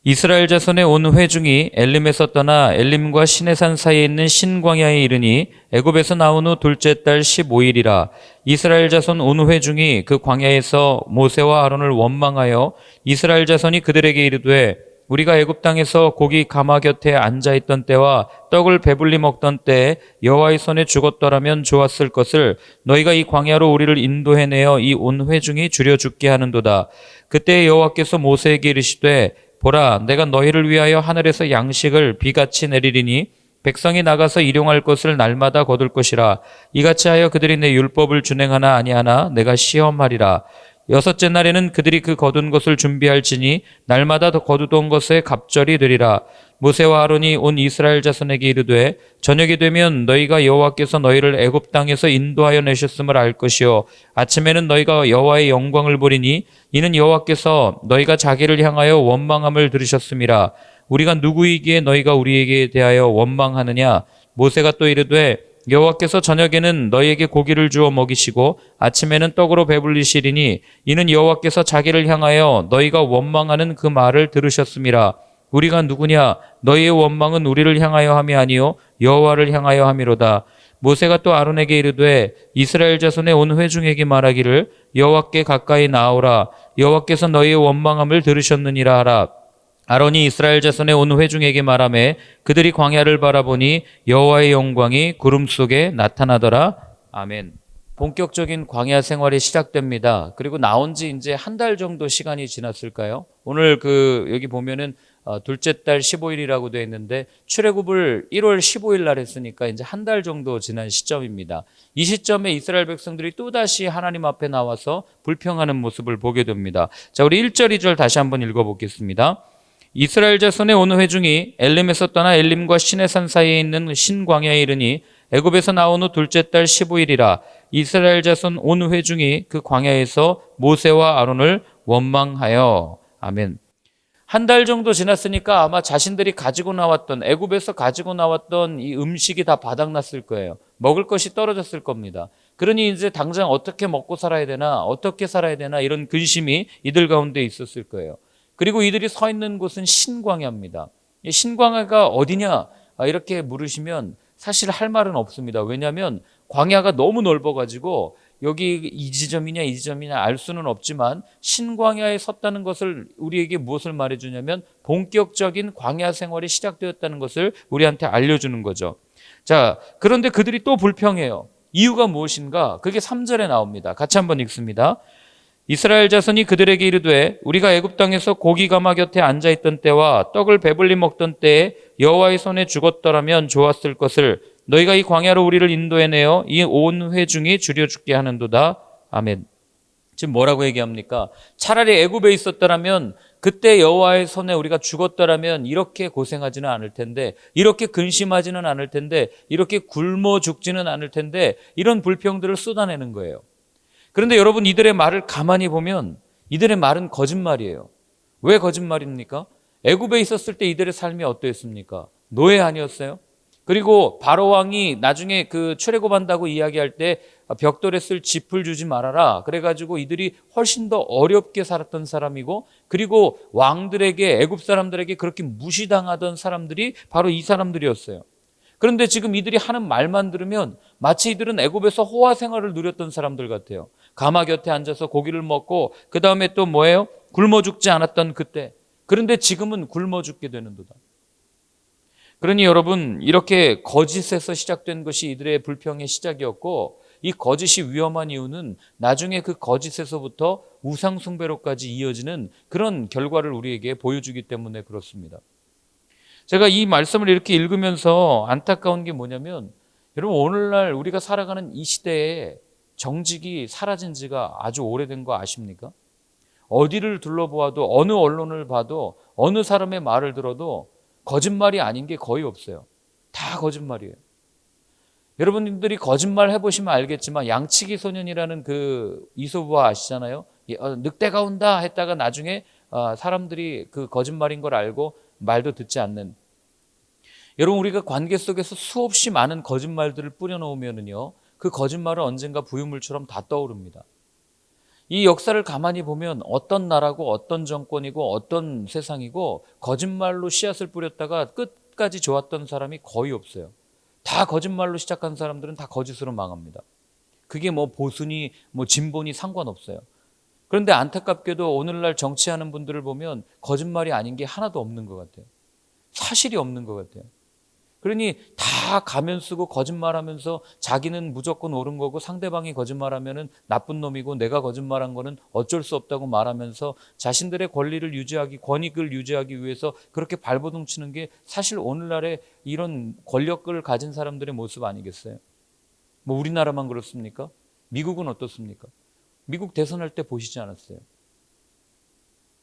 이스라엘 자손의 온 회중이 엘림에서 떠나 엘림과 시내산 사이에 있는 신광야에 이르니 애굽에서 나온 후 둘째 달 15일이라. 이스라엘 자손 온 회중이 그 광야에서 모세와 아론을 원망하여 이스라엘 자손이 그들에게 이르되 우리가 애굽 땅에서 고기 가마 곁에 앉아 있던 때와 떡을 배불리 먹던 때에 여호와의 손에 죽었더라면 좋았을 것을 너희가 이 광야로 우리를 인도해내어 이 온 회중이 줄여 죽게 하는도다. 그때 여호와께서 모세에게 이르시되 보라, 내가 너희를 위하여 하늘에서 양식을 비같이 내리리니 백성이 나가서 일용할 것을 날마다 거둘 것이라. 이같이 하여 그들이 내 율법을 준행하나 아니하나 내가 시험하리라. 여섯째 날에는 그들이 그 거둔 것을 준비할지니 날마다 더 거두던 것에 갑절이 되리라. 모세와 아론이 온 이스라엘 자손에게 이르되 저녁이 되면 너희가 여호와께서 너희를 애굽 땅에서 인도하여 내셨음을 알 것이요 아침에는 너희가 여호와의 영광을 보리니 이는 여호와께서 너희가 자기를 향하여 원망함을 들으셨음이라. 우리가 누구이기에 너희가 우리에게 대하여 원망하느냐. 모세가 또 이르되 여호와께서 저녁에는 너희에게 고기를 주어 먹이시고 아침에는 떡으로 배불리시리니 이는 여호와께서 자기를 향하여 너희가 원망하는 그 말을 들으셨음이라. 우리가 누구냐? 너희의 원망은 우리를 향하여 함이 아니요 여호와를 향하여 함이로다. 모세가 또 아론에게 이르되 이스라엘 자손의 온 회중에게 말하기를 여호와께 가까이 나오라. 여호와께서 너희의 원망함을 들으셨느니라 하라. 아론이 이스라엘 자손의 온 회중에게 말하매 그들이 광야를 바라보니 여호와의 영광이 구름 속에 나타나더라. 아멘. 본격적인 광야 생활이 시작됩니다. 그리고 나온 지 이제 한 달 정도 시간이 지났을까요? 오늘 여기 보면은 둘째 달 15일이라고 되어 있는데 출애굽을 1월 15일 날 했으니까 이제 한 달 정도 지난 시점입니다. 이 시점에 이스라엘 백성들이 또다시 하나님 앞에 나와서 불평하는 모습을 보게 됩니다. 자, 우리 1절, 2절 다시 한번 읽어보겠습니다. 이스라엘 자손의 온 회중이 엘림에서 떠나 엘림과 시내산 사이에 있는 신광야에 이르니 애굽에서 나온 후 둘째 달 15일이라. 이스라엘 자손 온 회중이 그 광야에서 모세와 아론을 원망하여. 아멘. 한 달 정도 지났으니까 아마 자신들이 가지고 나왔던, 애굽에서 가지고 나왔던 이 음식이 다 바닥났을 거예요. 먹을 것이 떨어졌을 겁니다. 그러니 이제 당장 어떻게 먹고 살아야 되나, 어떻게 살아야 되나 이런 근심이 이들 가운데 있었을 거예요. 그리고 이들이 서 있는 곳은 신광야입니다. 신광야가 어디냐 이렇게 물으시면 사실 할 말은 없습니다. 왜냐하면 광야가 너무 넓어가지고 여기 이 지점이냐 이 지점이냐 알 수는 없지만 신광야에 섰다는 것을 우리에게 무엇을 말해주냐면 본격적인 광야 생활이 시작되었다는 것을 우리한테 알려주는 거죠. 자, 그런데 그들이 또 불평해요. 이유가 무엇인가? 그게 3절에 나옵니다. 같이 한번 읽습니다. 이스라엘 자손이 그들에게 이르되 우리가 애굽 땅에서 고기 가마 곁에 앉아 있던 때와 떡을 배불리 먹던 때에 여호와의 손에 죽었더라면 좋았을 것을 너희가 이 광야로 우리를 인도해내어 이 온 회중이 줄여 죽게 하는도다. 아멘. 지금 뭐라고 얘기합니까? 차라리 애굽에 있었더라면 그때 여호와의 손에 우리가 죽었더라면 이렇게 고생하지는 않을 텐데, 이렇게 근심하지는 않을 텐데, 이렇게 굶어 죽지는 않을 텐데, 이런 불평들을 쏟아내는 거예요. 그런데 여러분, 이들의 말을 가만히 보면 이들의 말은 거짓말이에요. 왜 거짓말입니까? 애굽에 있었을 때 이들의 삶이 어떠했습니까? 노예 아니었어요? 그리고 바로 왕이 나중에 출애굽한다고 이야기할 때 벽돌에 쓸 짚을 주지 말아라. 그래가지고 이들이 훨씬 더 어렵게 살았던 사람이고, 그리고 왕들에게, 애굽 사람들에게 그렇게 무시당하던 사람들이 바로 이 사람들이었어요. 그런데 지금 이들이 하는 말만 들으면 마치 이들은 애굽에서 호화 생활을 누렸던 사람들 같아요. 가마 곁에 앉아서 고기를 먹고 그 다음에 또 뭐예요? 굶어 죽지 않았던 그때. 그런데 지금은 굶어 죽게 되는도다. 그러니 여러분, 이렇게 거짓에서 시작된 것이 이들의 불평의 시작이었고, 이 거짓이 위험한 이유는 나중에 그 거짓에서부터 우상 숭배로까지 이어지는 그런 결과를 우리에게 보여주기 때문에 그렇습니다. 제가 이 말씀을 이렇게 읽으면서 안타까운 게 뭐냐면, 여러분, 오늘날 우리가 살아가는 이 시대에 정직이 사라진 지가 아주 오래된 거 아십니까? 어디를 둘러보아도, 어느 언론을 봐도, 어느 사람의 말을 들어도 거짓말이 아닌 게 거의 없어요. 다 거짓말이에요. 여러분들이 거짓말 해보시면 알겠지만 양치기 소년이라는 이솝우화 아시잖아요? 늑대가 온다 했다가 나중에 사람들이 그 거짓말인 걸 알고 말도 듣지 않는. 여러분, 우리가 관계 속에서 수없이 많은 거짓말들을 뿌려놓으면요, 그 거짓말은 언젠가 부유물처럼 다 떠오릅니다. 이 역사를 가만히 보면 어떤 나라고 어떤 정권이고 어떤 세상이고 거짓말로 씨앗을 뿌렸다가 끝까지 좋았던 사람이 거의 없어요. 다 거짓말로 시작한 사람들은 다 거짓으로 망합니다. 그게 뭐 보수니 뭐 진보니 상관없어요. 그런데 안타깝게도 오늘날 정치하는 분들을 보면 거짓말이 아닌 게 하나도 없는 것 같아요. 사실이 없는 것 같아요. 그러니 다 가면 쓰고 거짓말하면서 자기는 무조건 옳은 거고 상대방이 거짓말하면은 나쁜 놈이고 내가 거짓말한 거는 어쩔 수 없다고 말하면서 자신들의 권리를 유지하기, 권익을 유지하기 위해서 그렇게 발버둥 치는 게 사실 오늘날의 이런 권력을 가진 사람들의 모습 아니겠어요? 뭐 우리나라만 그렇습니까? 미국은 어떻습니까? 미국 대선할 때 보시지 않았어요?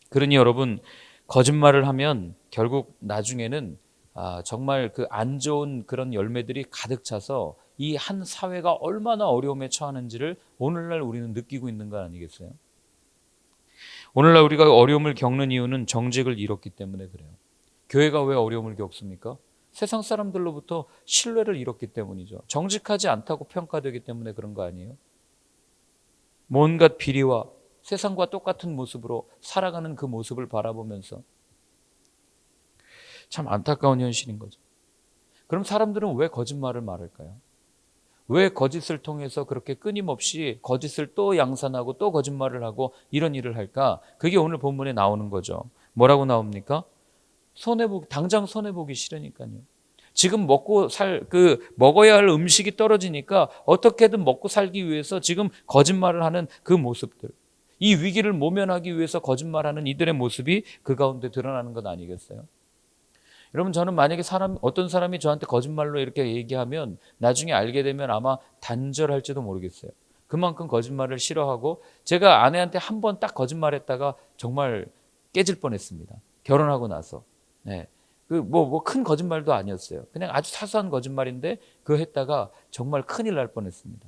그러니 여러분, 거짓말을 하면 결국 나중에는 정말 그 안 좋은 그런 열매들이 가득 차서 이 한 사회가 얼마나 어려움에 처하는지를 오늘날 우리는 느끼고 있는 거 아니겠어요? 오늘날 우리가 어려움을 겪는 이유는 정직을 잃었기 때문에 그래요. 교회가 왜 어려움을 겪습니까? 세상 사람들로부터 신뢰를 잃었기 때문이죠. 정직하지 않다고 평가되기 때문에 그런 거 아니에요? 온갖 비리와 세상과 똑같은 모습으로 살아가는 그 모습을 바라보면서 참 안타까운 현실인 거죠. 그럼 사람들은 왜 거짓말을 말할까요? 왜 거짓을 통해서 그렇게 끊임없이 거짓을 또 양산하고 또 거짓말을 하고 이런 일을 할까? 그게 오늘 본문에 나오는 거죠. 뭐라고 나옵니까? 당장 손해보기 싫으니까요. 지금 먹어야 할 음식이 떨어지니까 어떻게든 먹고 살기 위해서 지금 거짓말을 하는 그 모습들. 이 위기를 모면하기 위해서 거짓말하는 이들의 모습이 그 가운데 드러나는 것 아니겠어요? 여러분, 저는 만약에 어떤 사람이 저한테 거짓말로 이렇게 얘기하면 나중에 알게 되면 아마 단절할지도 모르겠어요. 그만큼 거짓말을 싫어하고 제가 아내한테 한 번 딱 거짓말했다가 정말 깨질 뻔했습니다. 결혼하고 나서. 네. 큰 거짓말도 아니었어요. 그냥 아주 사소한 거짓말인데 그거 했다가 정말 큰일 날 뻔했습니다.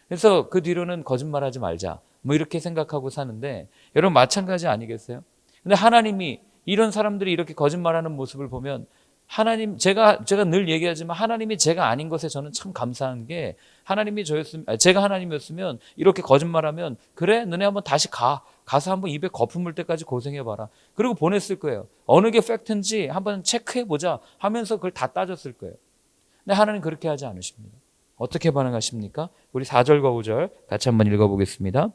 그래서 그 뒤로는 거짓말하지 말자. 뭐 이렇게 생각하고 사는데 여러분 마찬가지 아니겠어요? 근데 하나님이 이런 사람들이 이렇게 거짓말하는 모습을 보면 제가 늘 얘기하지만 하나님이 제가 아닌 것에 저는 참 감사한 게 제가 하나님이었으면 이렇게 거짓말하면 그래 너네 한번 다시 가서 한번 입에 거품 물 때까지 고생해봐라. 그리고 보냈을 거예요. 어느 게 팩트인지 한번 체크해보자 하면서 그걸 다 따졌을 거예요. 근데 하나님 그렇게 하지 않으십니다. 어떻게 반응하십니까? 우리 4절과 5절 같이 한번 읽어보겠습니다.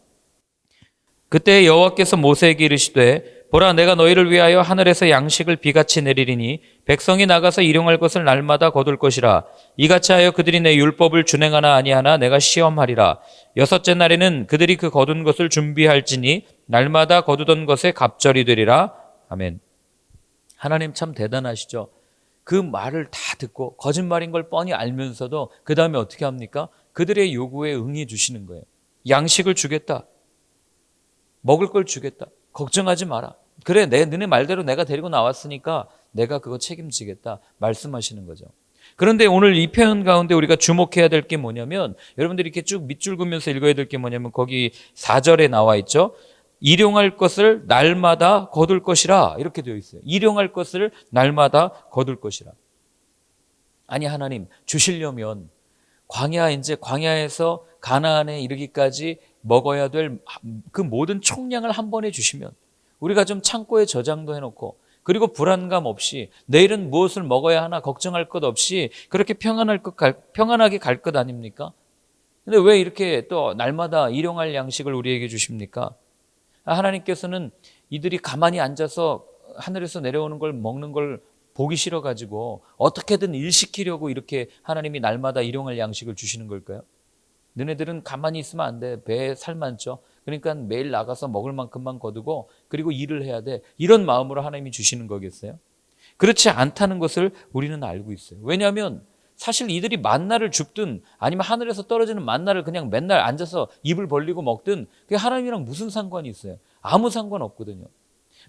그때 여호와께서 모세에게 이르시되 보라 내가 너희를 위하여 하늘에서 양식을 비같이 내리리니 백성이 나가서 일용할 것을 날마다 거둘 것이라. 이같이 하여 그들이 내 율법을 준행하나 아니하나 내가 시험하리라. 여섯째 날에는 그들이 그 거둔 것을 준비할지니 날마다 거두던 것에 갑절이 되리라. 아멘. 하나님 참 대단하시죠. 그 말을 다 듣고 거짓말인 걸 뻔히 알면서도 그 다음에 어떻게 합니까? 그들의 요구에 응해 주시는 거예요. 양식을 주겠다. 먹을 걸 주겠다. 걱정하지 마라. 그래, 너네 말대로 내가 데리고 나왔으니까 내가 그거 책임지겠다. 말씀하시는 거죠. 그런데 오늘 이 표현 가운데 우리가 주목해야 될 게 뭐냐면 여러분들이 이렇게 쭉 밑줄 그으면서 읽어야 될 게 뭐냐면 거기 4절에 나와 있죠. 일용할 것을 날마다 거둘 것이라 이렇게 되어 있어요. 일용할 것을 날마다 거둘 것이라. 아니 하나님 주시려면 광야에서 가나안에 이르기까지 먹어야 될 그 모든 총량을 한 번에 주시면 우리가 좀 창고에 저장도 해놓고 그리고 불안감 없이 내일은 무엇을 먹어야 하나 걱정할 것 없이 그렇게 평안하게 갈 것 아닙니까? 근데 왜 이렇게 또 날마다 일용할 양식을 우리에게 주십니까? 하나님께서는 이들이 가만히 앉아서 하늘에서 내려오는 걸 먹는 걸 보기 싫어가지고 어떻게든 일시키려고 이렇게 하나님이 날마다 일용할 양식을 주시는 걸까요? 너네들은 가만히 있으면 안 돼. 배에 살 많죠. 그러니까 매일 나가서 먹을 만큼만 거두고 그리고 일을 해야 돼. 이런 마음으로 하나님이 주시는 거겠어요? 그렇지 않다는 것을 우리는 알고 있어요. 왜냐하면 사실 이들이 만나를 줍든 아니면 하늘에서 떨어지는 만나를 그냥 맨날 앉아서 입을 벌리고 먹든 그게 하나님이랑 무슨 상관이 있어요? 아무 상관 없거든요.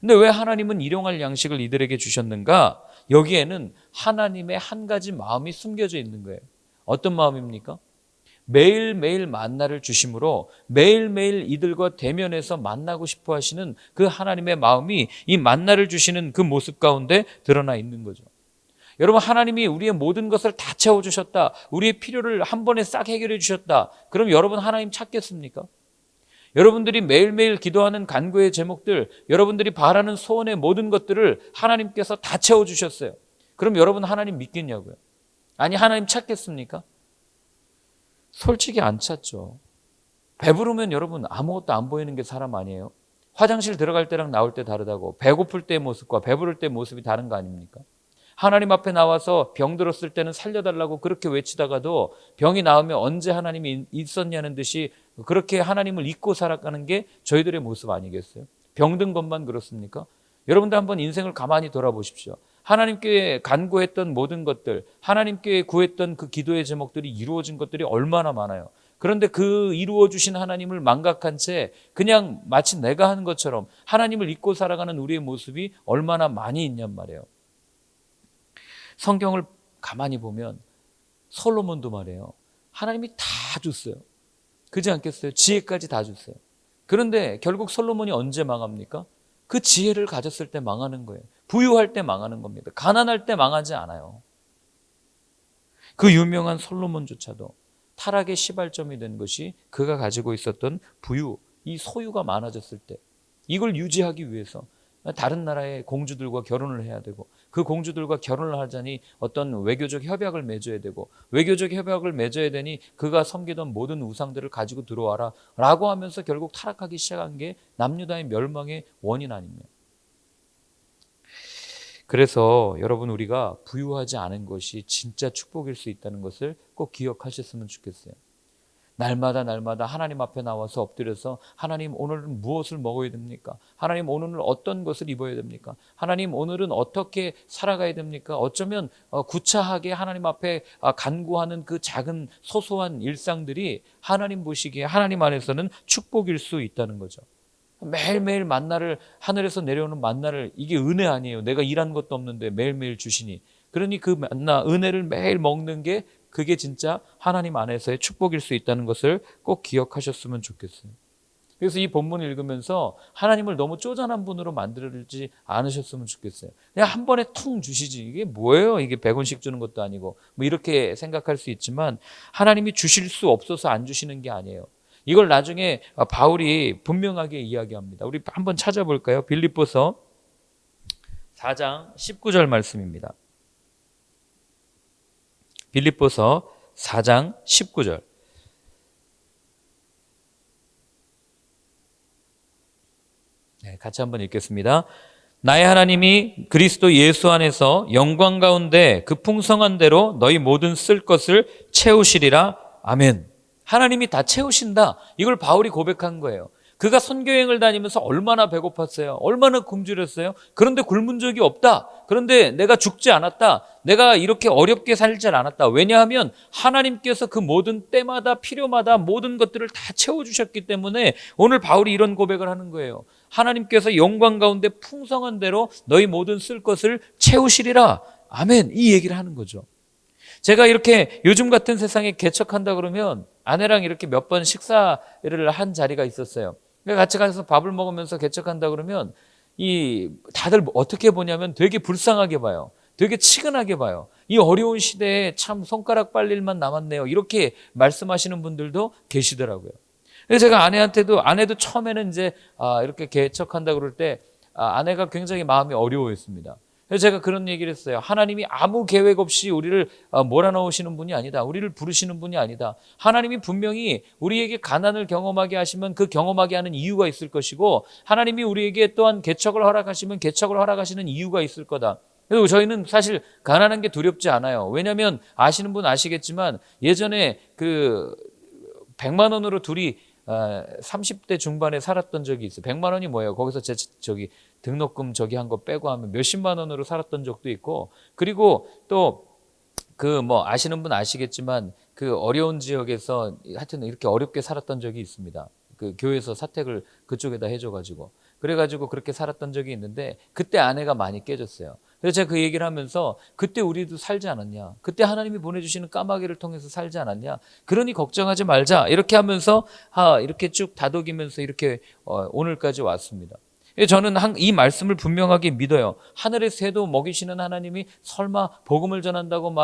근데 왜 하나님은 일용할 양식을 이들에게 주셨는가? 여기에는 하나님의 한 가지 마음이 숨겨져 있는 거예요. 어떤 마음입니까? 매일매일 만나를 주심으로 매일매일 이들과 대면해서 만나고 싶어 하시는 그 하나님의 마음이 이 만나를 주시는 그 모습 가운데 드러나 있는 거죠. 여러분, 하나님이 우리의 모든 것을 다 채워주셨다. 우리의 필요를 한 번에 싹 해결해 주셨다. 그럼 여러분 하나님 찾겠습니까? 여러분들이 매일매일 기도하는 간구의 제목들, 여러분들이 바라는 소원의 모든 것들을 하나님께서 다 채워주셨어요. 그럼 여러분 하나님 믿겠냐고요? 아니, 하나님 찾겠습니까? 솔직히 안 찾죠. 배부르면 여러분 아무것도 안 보이는 게 사람 아니에요? 화장실 들어갈 때랑 나올 때 다르다고. 배고플 때의 모습과 배부를 때의 모습이 다른 거 아닙니까? 하나님 앞에 나와서 병 들었을 때는 살려달라고 그렇게 외치다가도 병이 나으면 언제 하나님이 있었냐는 듯이 그렇게 하나님을 잊고 살아가는 게 저희들의 모습 아니겠어요? 병든 것만 그렇습니까? 여러분들 한번 인생을 가만히 돌아보십시오. 하나님께 간구했던 모든 것들, 하나님께 구했던 그 기도의 제목들이 이루어진 것들이 얼마나 많아요. 그런데 그 이루어 주신 하나님을 망각한 채 그냥 마치 내가 하는 것처럼 하나님을 잊고 살아가는 우리의 모습이 얼마나 많이 있냔 말이에요. 성경을 가만히 보면 솔로몬도 말이에요. 하나님이 다 줬어요. 그렇지 않겠어요? 지혜까지 다 줬어요. 그런데 결국 솔로몬이 언제 망합니까? 그 지혜를 가졌을 때 망하는 거예요. 부유할 때 망하는 겁니다. 가난할 때 망하지 않아요. 그 유명한 솔로몬조차도 타락의 시발점이 된 것이 그가 가지고 있었던 부유, 이 소유가 많아졌을 때 이걸 유지하기 위해서 다른 나라의 공주들과 결혼을 해야 되고 그 공주들과 결혼을 하자니 어떤 외교적 협약을 맺어야 되고 외교적 협약을 맺어야 되니 그가 섬기던 모든 우상들을 가지고 들어와라 라고 하면서 결국 타락하기 시작한 게 남유다의 멸망의 원인 아닙니까? 그래서 여러분 우리가 부유하지 않은 것이 진짜 축복일 수 있다는 것을 꼭 기억하셨으면 좋겠어요. 날마다 하나님 앞에 나와서 엎드려서 하나님 오늘은 무엇을 먹어야 됩니까? 하나님 오늘은 어떤 것을 입어야 됩니까? 하나님 오늘은 어떻게 살아가야 됩니까? 어쩌면 구차하게 하나님 앞에 간구하는 그 작은 소소한 일상들이 하나님 보시기에 하나님 안에서는 축복일 수 있다는 거죠. 매일매일 만나를 하늘에서 내려오는 만나를 이게 은혜 아니에요. 내가 일한 것도 없는데 매일매일 주시니. 그러니 그 만나 은혜를 매일 먹는 게 그게 진짜 하나님 안에서의 축복일 수 있다는 것을 꼭 기억하셨으면 좋겠어요. 그래서 이 본문을 읽으면서 하나님을 너무 쪼잔한 분으로 만들지 않으셨으면 좋겠어요. 그냥 한 번에 퉁 주시지. 이게 뭐예요? 이게 100원씩 주는 것도 아니고. 뭐 이렇게 생각할 수 있지만 하나님이 주실 수 없어서 안 주시는 게 아니에요. 이걸 나중에 바울이 분명하게 이야기합니다. 우리 한번 찾아볼까요? 빌립보서 4장 19절 말씀입니다. 빌립보서 4장 19절. 네, 같이 한번 읽겠습니다. 나의 하나님이 그리스도 예수 안에서 영광 가운데 그 풍성한 대로 너희 모든 쓸 것을 채우시리라. 아멘. 하나님이 다 채우신다. 이걸 바울이 고백한 거예요. 그가 선교여행을 다니면서 얼마나 배고팠어요. 얼마나 굶주렸어요. 그런데 굶은 적이 없다. 그런데 내가 죽지 않았다. 내가 이렇게 어렵게 살지 않았다. 왜냐하면 하나님께서 그 모든 때마다 필요마다 모든 것들을 다 채워주셨기 때문에 오늘 바울이 이런 고백을 하는 거예요. 하나님께서 영광 가운데 풍성한 대로 너희 모든 쓸 것을 채우시리라. 아멘. 이 얘기를 하는 거죠. 제가 이렇게 요즘 같은 세상에 개척한다 그러면 아내랑 이렇게 몇 번 식사를 한 자리가 있었어요. 같이 가서 밥을 먹으면서 개척한다 그러면 다들 어떻게 보냐면 되게 불쌍하게 봐요. 되게 치근하게 봐요. 이 어려운 시대에 참 손가락 빨 일만 남았네요. 이렇게 말씀하시는 분들도 계시더라고요. 그래서 제가 아내도 처음에는 이제 이렇게 개척한다 그럴 때 아내가 굉장히 마음이 어려워했습니다. 그래서 제가 그런 얘기를 했어요. 하나님이 아무 계획 없이 우리를 몰아넣으시는 분이 아니다. 우리를 부르시는 분이 아니다. 하나님이 분명히 우리에게 가난을 경험하게 하시면 그 경험하게 하는 이유가 있을 것이고 하나님이 우리에게 또한 개척을 허락하시면 개척을 허락하시는 이유가 있을 거다. 그리고 저희는 사실 가난한 게 두렵지 않아요. 왜냐하면 아시는 분 아시겠지만 예전에 그 100만 원으로 둘이 30대 중반에 살았던 적이 있어요. 100만 원이 뭐예요? 거기서 등록금 한 거 빼고 하면 몇십만 원으로 살았던 적도 있고, 그리고 또 아시는 분 아시겠지만 그 어려운 지역에서 하여튼 이렇게 어렵게 살았던 적이 있습니다. 그 교회에서 사택을 그쪽에다 해줘가지고 그래가지고 그렇게 살았던 적이 있는데 그때 아내가 많이 깨졌어요. 그래서 제가 그 얘기를 하면서 그때 우리도 살지 않았냐? 그때 하나님이 보내주시는 까마귀를 통해서 살지 않았냐? 그러니 걱정하지 말자. 이렇게 하면서 이렇게 쭉 다독이면서 이렇게 오늘까지 왔습니다. 저는 이 말씀을 분명하게 믿어요. 하늘의 새도 먹이시는 하나님이 설마 복음을 전한다고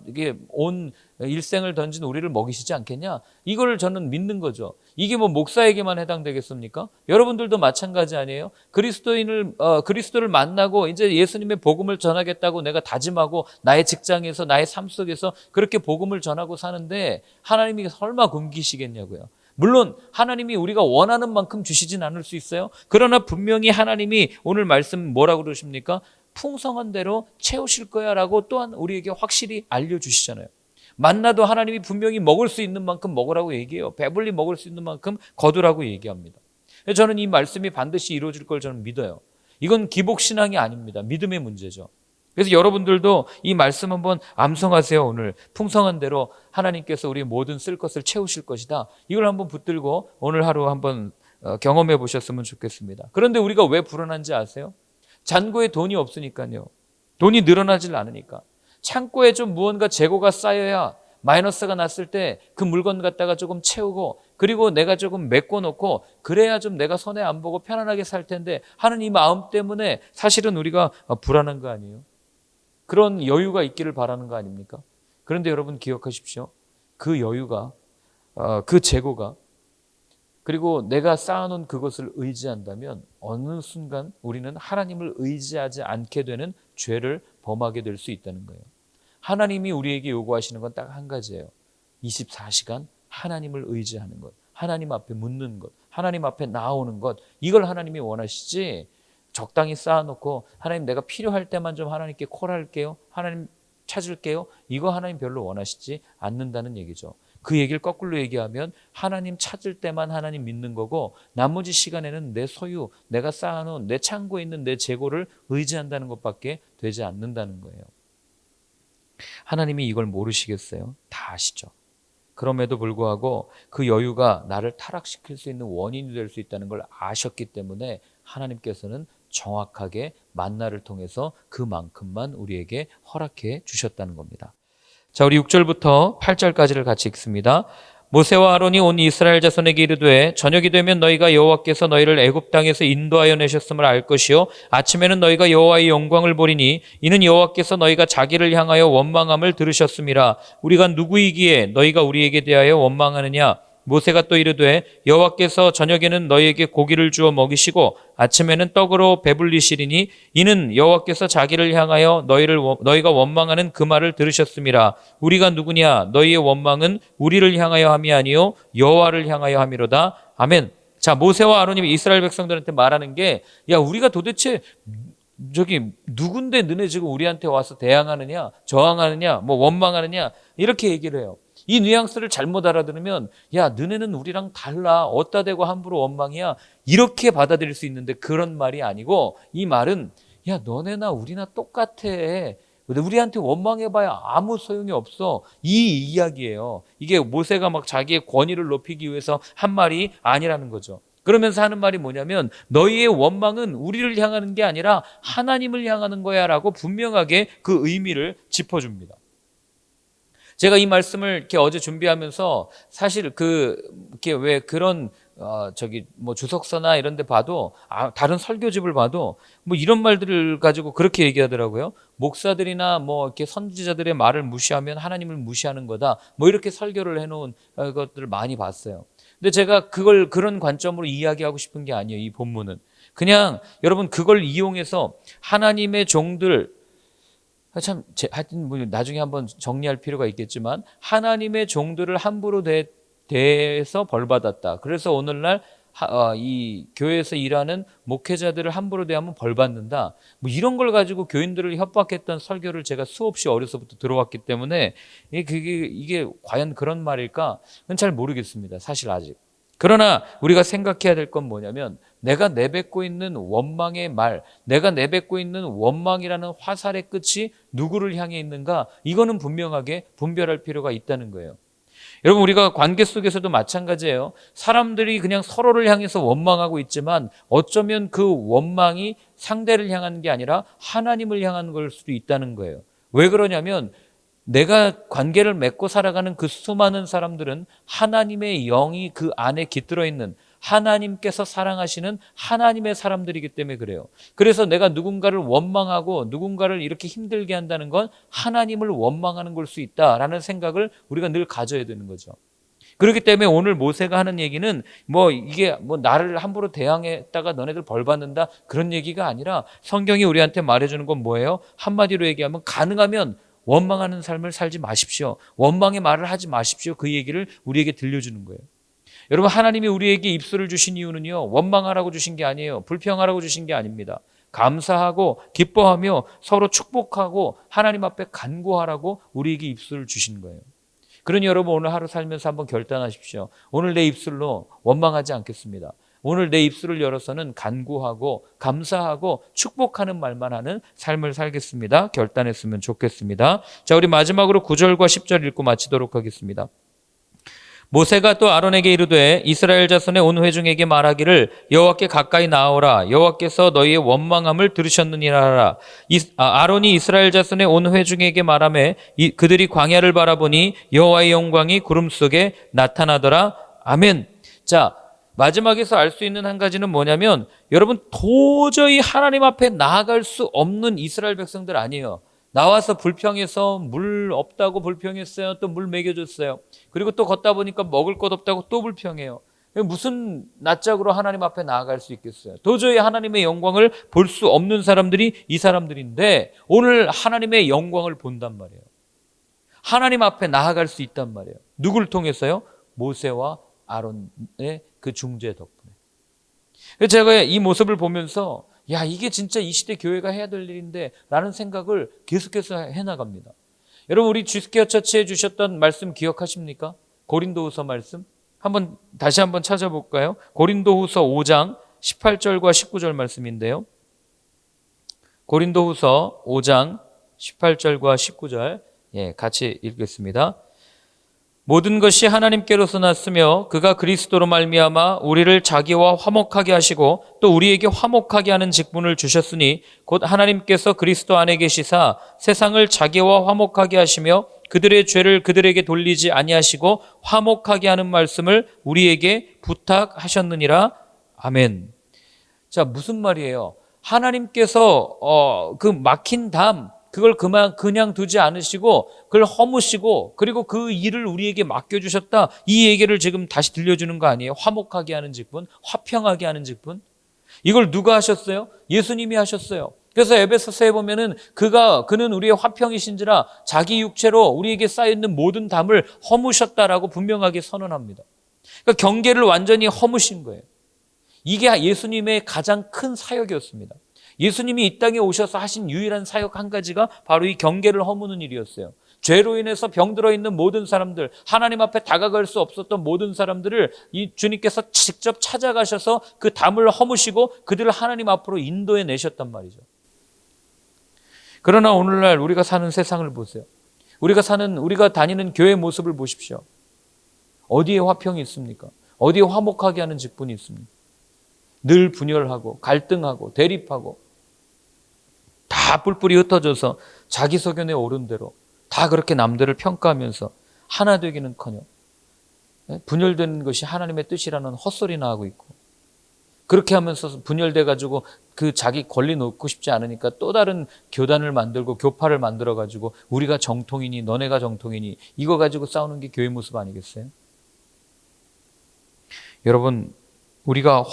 이게 온 일생을 던진 우리를 먹이시지 않겠냐? 이걸 저는 믿는 거죠. 이게 뭐 목사에게만 해당되겠습니까? 여러분들도 마찬가지 아니에요? 그리스도를 만나고 이제 예수님의 복음을 전하겠다고 내가 다짐하고 나의 직장에서 나의 삶 속에서 그렇게 복음을 전하고 사는데 하나님이 설마 굶기시겠냐고요. 물론 하나님이 우리가 원하는 만큼 주시진 않을 수 있어요. 그러나 분명히 하나님이 오늘 말씀 뭐라고 그러십니까? 풍성한 대로 채우실 거야 라고 또한 우리에게 확실히 알려주시잖아요. 만나도 하나님이 분명히 먹을 수 있는 만큼 먹으라고 얘기해요. 배불리 먹을 수 있는 만큼 거두라고 얘기합니다. 저는 이 말씀이 반드시 이루어질 걸 저는 믿어요. 이건 기복신앙이 아닙니다. 믿음의 문제죠. 그래서 여러분들도 이 말씀 한번 암송하세요. 오늘 풍성한 대로 하나님께서 우리 모든 쓸 것을 채우실 것이다. 이걸 한번 붙들고 오늘 하루 한번 경험해 보셨으면 좋겠습니다. 그런데 우리가 왜 불안한지 아세요? 잔고에 돈이 없으니까요. 돈이 늘어나질 않으니까. 창고에 좀 무언가 재고가 쌓여야 마이너스가 났을 때 그 물건 갖다가 조금 채우고 그리고 내가 조금 메꿔 놓고 그래야 좀 내가 손해 안 보고 편안하게 살 텐데 하는 이 마음 때문에 사실은 우리가 불안한 거 아니에요? 그런 여유가 있기를 바라는 거 아닙니까? 그런데 여러분 기억하십시오. 그 여유가, 그 재고가, 그리고 내가 쌓아놓은 그것을 의지한다면 어느 순간 우리는 하나님을 의지하지 않게 되는 죄를 범하게 될 수 있다는 거예요. 하나님이 우리에게 요구하시는 건 딱 한 가지예요. 24시간 하나님을 의지하는 것, 하나님 앞에 묻는 것, 하나님 앞에 나오는 것, 이걸 하나님이 원하시지 적당히 쌓아놓고 하나님 내가 필요할 때만 좀 하나님께 콜할게요. 하나님 찾을게요. 이거 하나님 별로 원하시지 않는다는 얘기죠. 그 얘기를 거꾸로 얘기하면 하나님 찾을 때만 하나님 믿는 거고 나머지 시간에는 내 소유, 내가 쌓아놓은 내 창고에 있는 내 재고를 의지한다는 것밖에 되지 않는다는 거예요. 하나님이 이걸 모르시겠어요? 다 아시죠. 그럼에도 불구하고 그 여유가 나를 타락시킬 수 있는 원인이 될 수 있다는 걸 아셨기 때문에 하나님께서는 정확하게 만나를 통해서 그만큼만 우리에게 허락해 주셨다는 겁니다. 자, 우리 6절부터 8절까지를 같이 읽습니다. 모세와 아론이 온 이스라엘 자손에게 이르되 저녁이 되면 너희가 여호와께서 너희를 애굽 땅에서 인도하여 내셨음을 알 것이요 아침에는 너희가 여호와의 영광을 보리니 이는 여호와께서 너희가 자기를 향하여 원망함을 들으셨음이라. 우리가 누구이기에 너희가 우리에게 대하여 원망하느냐. 모세가 또 이르되 여호와께서 저녁에는 너희에게 고기를 주어 먹이시고 아침에는 떡으로 배불리시리니 이는 여호와께서 자기를 향하여 너희가 원망하는 그 말을 들으셨음이라. 우리가 누구냐? 너희의 원망은 우리를 향하여 함이 아니요 여호와를 향하여 함이로다. 아멘. 자, 모세와 아론이 이스라엘 백성들한테 말하는 게 야, 우리가 도대체 누군데 너네 지금 우리한테 와서 대항하느냐, 저항하느냐, 뭐 원망하느냐 이렇게 얘기를 해요. 이 뉘앙스를 잘못 알아들으면 야, 너네는 우리랑 달라. 어따 대고 함부로 원망이야. 이렇게 받아들일 수 있는데 그런 말이 아니고 이 말은 야, 너네나 우리나 똑같아. 우리한테 원망해봐야 아무 소용이 없어. 이 이야기예요. 이게 모세가 막 자기의 권위를 높이기 위해서 한 말이 아니라는 거죠. 그러면서 하는 말이 뭐냐면 너희의 원망은 우리를 향하는 게 아니라 하나님을 향하는 거야 라고 분명하게 그 의미를 짚어줍니다. 제가 이 말씀을 이렇게 어제 준비하면서 사실 이렇게 왜 그런 주석서나 이런 데 봐도 다른 설교집을 봐도 뭐 이런 말들을 가지고 그렇게 얘기하더라고요. 목사들이나 뭐 이렇게 선지자들의 말을 무시하면 하나님을 무시하는 거다. 뭐 이렇게 설교를 해놓은 것들을 많이 봤어요. 근데 제가 그런 관점으로 이야기하고 싶은 게 아니에요. 이 본문은 그냥 여러분 그걸 이용해서 하나님의 종들 하여튼 뭐 나중에 한번 정리할 필요가 있겠지만 하나님의 종들을 함부로 대해서 벌받았다. 그래서 오늘날 이 교회에서 일하는 목회자들을 함부로 대하면 벌받는다. 뭐 이런 걸 가지고 교인들을 협박했던 설교를 제가 수없이 어려서부터 들어왔기 때문에 이게 과연 그런 말일까? 그건 잘 모르겠습니다. 사실 아직. 그러나 우리가 생각해야 될 건 뭐냐면 내가 내뱉고 있는 원망의 말, 내가 내뱉고 있는 원망이라는 화살의 끝이 누구를 향해 있는가? 이거는 분명하게 분별할 필요가 있다는 거예요. 여러분 우리가 관계 속에서도 마찬가지예요. 사람들이 그냥 서로를 향해서 원망하고 있지만 어쩌면 그 원망이 상대를 향한 게 아니라 하나님을 향한 걸 수도 있다는 거예요. 왜 그러냐면 내가 관계를 맺고 살아가는 그 수많은 사람들은 하나님의 영이 그 안에 깃들어 있는 하나님께서 사랑하시는 하나님의 사람들이기 때문에 그래요. 그래서 내가 누군가를 원망하고 누군가를 이렇게 힘들게 한다는 건 하나님을 원망하는 걸 수 있다라는 생각을 우리가 늘 가져야 되는 거죠. 그렇기 때문에 오늘 모세가 하는 얘기는 이게 나를 함부로 대항했다가 너네들 벌 받는다 그런 얘기가 아니라 성경이 우리한테 말해주는 건 뭐예요? 한마디로 얘기하면 가능하면 원망하는 삶을 살지 마십시오. 원망의 말을 하지 마십시오. 그 얘기를 우리에게 들려주는 거예요. 여러분, 하나님이 우리에게 입술을 주신 이유는요, 원망하라고 주신 게 아니에요. 불평하라고 주신 게 아닙니다. 감사하고 기뻐하며 서로 축복하고 하나님 앞에 간구하라고 우리에게 입술을 주신 거예요. 그러니 여러분, 오늘 하루 살면서 한번 결단하십시오. 오늘 내 입술로 원망하지 않겠습니다. 오늘 내 입술을 열어서는 간구하고 감사하고 축복하는 말만 하는 삶을 살겠습니다. 결단했으면 좋겠습니다. 자, 우리 마지막으로 9절과 10절 읽고 마치도록 하겠습니다. 모세가 또 아론에게 이르되 이스라엘 자손의 온 회중에게 말하기를 여호와께 가까이 나아오라. 여호와께서 너희의 원망함을 들으셨느니라 하라. 아론이 이스라엘 자손의 온 회중에게 말하매 그들이 광야를 바라보니 여호와의 영광이 구름 속에 나타나더라. 아멘. 자, 마지막에서 알 수 있는 한 가지는 뭐냐면 여러분, 도저히 하나님 앞에 나아갈 수 없는 이스라엘 백성들 아니에요. 나와서 불평해서 물 없다고 불평했어요. 또 물 먹여줬어요. 그리고 또 걷다 보니까 먹을 것 없다고 또 불평해요. 무슨 낯짝으로 하나님 앞에 나아갈 수 있겠어요? 도저히 하나님의 영광을 볼 수 없는 사람들이 이 사람들인데 오늘 하나님의 영광을 본단 말이에요. 하나님 앞에 나아갈 수 있단 말이에요. 누구를 통해서요? 모세와 아론의 그 중재 덕분에. 제가 이 모습을 보면서 이게 진짜 이 시대 교회가 해야 될 일인데 라는 생각을 계속해서 해나갑니다. 여러분, 우리 지스케어 처치해 주셨던 말씀 기억하십니까? 고린도후서 말씀 다시 한번 찾아볼까요? 고린도후서 5장 18절과 19절 말씀인데요. 고린도후서 5장 18절과 19절 같이 읽겠습니다. 모든 것이 하나님께로서 났으며 그가 그리스도로 말미암아 우리를 자기와 화목하게 하시고 또 우리에게 화목하게 하는 직분을 주셨으니 곧 하나님께서 그리스도 안에 계시사 세상을 자기와 화목하게 하시며 그들의 죄를 그들에게 돌리지 아니하시고 화목하게 하는 말씀을 우리에게 부탁하셨느니라. 아멘. 자, 무슨 말이에요? 하나님께서 그 막힌 담 그걸 그냥 두지 않으시고 그걸 허무시고 그리고 그 일을 우리에게 맡겨주셨다. 이 얘기를 지금 다시 들려주는 거 아니에요? 화목하게 하는 직분, 화평하게 하는 직분. 이걸 누가 하셨어요? 예수님이 하셨어요. 그래서 에베소서에 보면은 그는 우리의 화평이신지라 자기 육체로 우리에게 쌓여있는 모든 담을 허무셨다라고 분명하게 선언합니다. 그러니까 경계를 완전히 허무신 거예요. 이게 예수님의 가장 큰 사역이었습니다. 예수님이 이 땅에 오셔서 하신 유일한 사역 한 가지가 바로 이 경계를 허무는 일이었어요. 죄로 인해서 병들어 있는 모든 사람들, 하나님 앞에 다가갈 수 없었던 모든 사람들을 이 주님께서 직접 찾아가셔서 그 담을 허무시고 그들을 하나님 앞으로 인도해 내셨단 말이죠. 그러나 오늘날 우리가 사는 세상을 보세요. 우리가 다니는 교회 모습을 보십시오. 어디에 화평이 있습니까? 어디에 화목하게 하는 직분이 있습니까? 늘 분열하고 갈등하고 대립하고 다 뿔뿔이 흩어져서 자기 소견에 오른 대로 다 그렇게 남들을 평가하면서 하나 되기는커녕 분열되는 것이 하나님의 뜻이라는 헛소리나 하고 있고, 그렇게 하면서 분열돼 가지고 그 자기 권리 놓고 싶지 않으니까 또 다른 교단을 만들고 교파를 만들어 가지고 우리가 정통이니 너네가 정통이니 이거 가지고 싸우는 게 교회 모습 아니겠어요? 여러분, 우리가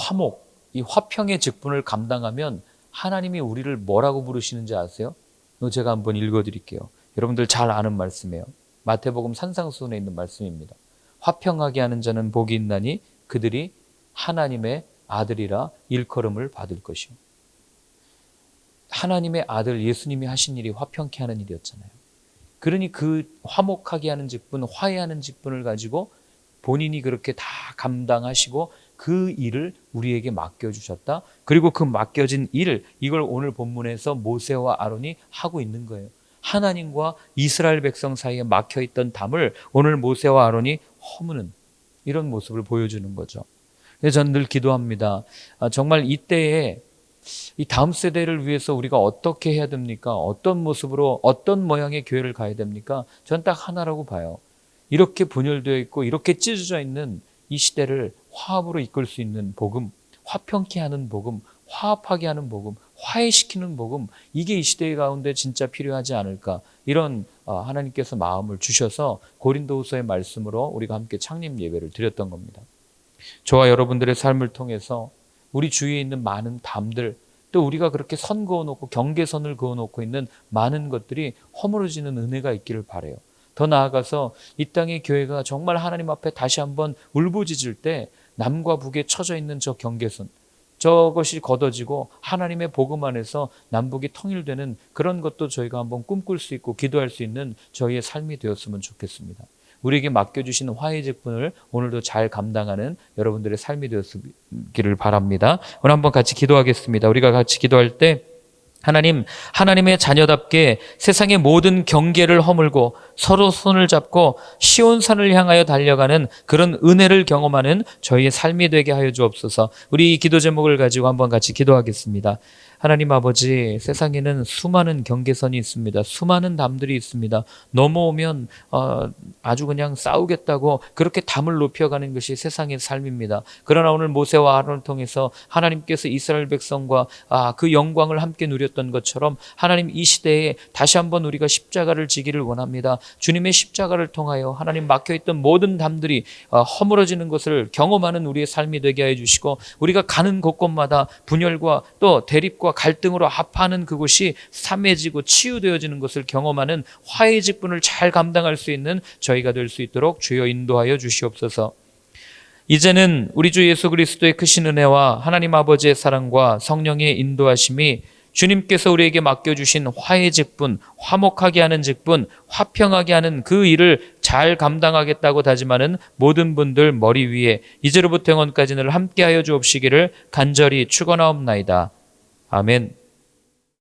이 화평의 직분을 감당하면 하나님이 우리를 뭐라고 부르시는지 아세요? 제가 한번 읽어드릴게요. 여러분들 잘 아는 말씀이에요. 마태복음 산상수훈에 있는 말씀입니다. 화평하게 하는 자는 복이 있나니 그들이 하나님의 아들이라 일컬음을 받을 것이요. 하나님의 아들 예수님이 하신 일이 화평케 하는 일이었잖아요. 그러니 그 화목하게 하는 직분, 화해하는 직분을 가지고 본인이 그렇게 다 감당하시고 그 일을 우리에게 맡겨주셨다. 그리고 그 맡겨진 이걸 오늘 본문에서 모세와 아론이 하고 있는 거예요. 하나님과 이스라엘 백성 사이에 막혀있던 담을 오늘 모세와 아론이 허무는 이런 모습을 보여주는 거죠. 그래서 저는 늘 기도합니다. 정말 이때에 이 다음 세대를 위해서 우리가 어떻게 해야 됩니까? 어떤 모습으로 어떤 모양의 교회를 가야 됩니까? 전 딱 하나라고 봐요. 이렇게 분열되어 있고 이렇게 찢어져 있는 이 시대를 화합으로 이끌 수 있는 복음, 화평케 하는 복음, 화합하게 하는 복음, 화해시키는 복음, 이게 이 시대 가운데 진짜 필요하지 않을까, 이런 하나님께서 마음을 주셔서 고린도후서의 말씀으로 우리가 함께 창립 예배를 드렸던 겁니다. 저와 여러분들의 삶을 통해서 우리 주위에 있는 많은 담들, 또 우리가 그렇게 선 그어놓고 경계선을 그어놓고 있는 많은 것들이 허물어지는 은혜가 있기를 바라요. 더 나아가서 이 땅의 교회가 정말 하나님 앞에 다시 한번 울부짖을 때 남과 북에 쳐져 있는 저 경계선, 저것이 걷어지고 하나님의 복음 안에서 남북이 통일되는 그런 것도 저희가 한번 꿈꿀 수 있고 기도할 수 있는 저희의 삶이 되었으면 좋겠습니다. 우리에게 맡겨주신 화해 직분을 오늘도 잘 감당하는 여러분들의 삶이 되었기를 바랍니다. 오늘 한번 같이 기도하겠습니다. 우리가 같이 기도할 때 하나님, 하나님의 자녀답게 세상의 모든 경계를 허물고 서로 손을 잡고 시온산을 향하여 달려가는 그런 은혜를 경험하는 저희의 삶이 되게 하여 주옵소서. 우리 이 기도 제목을 가지고 한번 같이 기도하겠습니다. 하나님 아버지, 세상에는 수많은 경계선이 있습니다. 수많은 담들이 있습니다. 넘어오면 아주 그냥 싸우겠다고 그렇게 담을 높여가는 것이 세상의 삶입니다. 그러나 오늘 모세와 아론을 통해서 하나님께서 이스라엘 백성과 그 영광을 함께 누렸던 것처럼 하나님, 이 시대에 다시 한번 우리가 십자가를 지기를 원합니다. 주님의 십자가를 통하여 하나님 막혀있던 모든 담들이 허물어지는 것을 경험하는 우리의 삶이 되게 해 주시고, 우리가 가는 곳곳마다 분열과 또 대립과 갈등으로 아파하는 그곳이 삼해지고 치유되어지는 것을 경험하는 화해 직분을 잘 감당할 수 있는 저희가 될 수 있도록 주여 인도하여 주시옵소서. 이제는 우리 주 예수 그리스도의 크신 은혜와 하나님 아버지의 사랑과 성령의 인도하심이 주님께서 우리에게 맡겨주신 화해 직분, 화목하게 하는 직분, 화평하게 하는 그 일을 잘 감당하겠다고 다짐하는 모든 분들 머리 위에 이제로부터 영원까지 늘 함께하여 주옵시기를 간절히 축원하옵나이다. 아멘.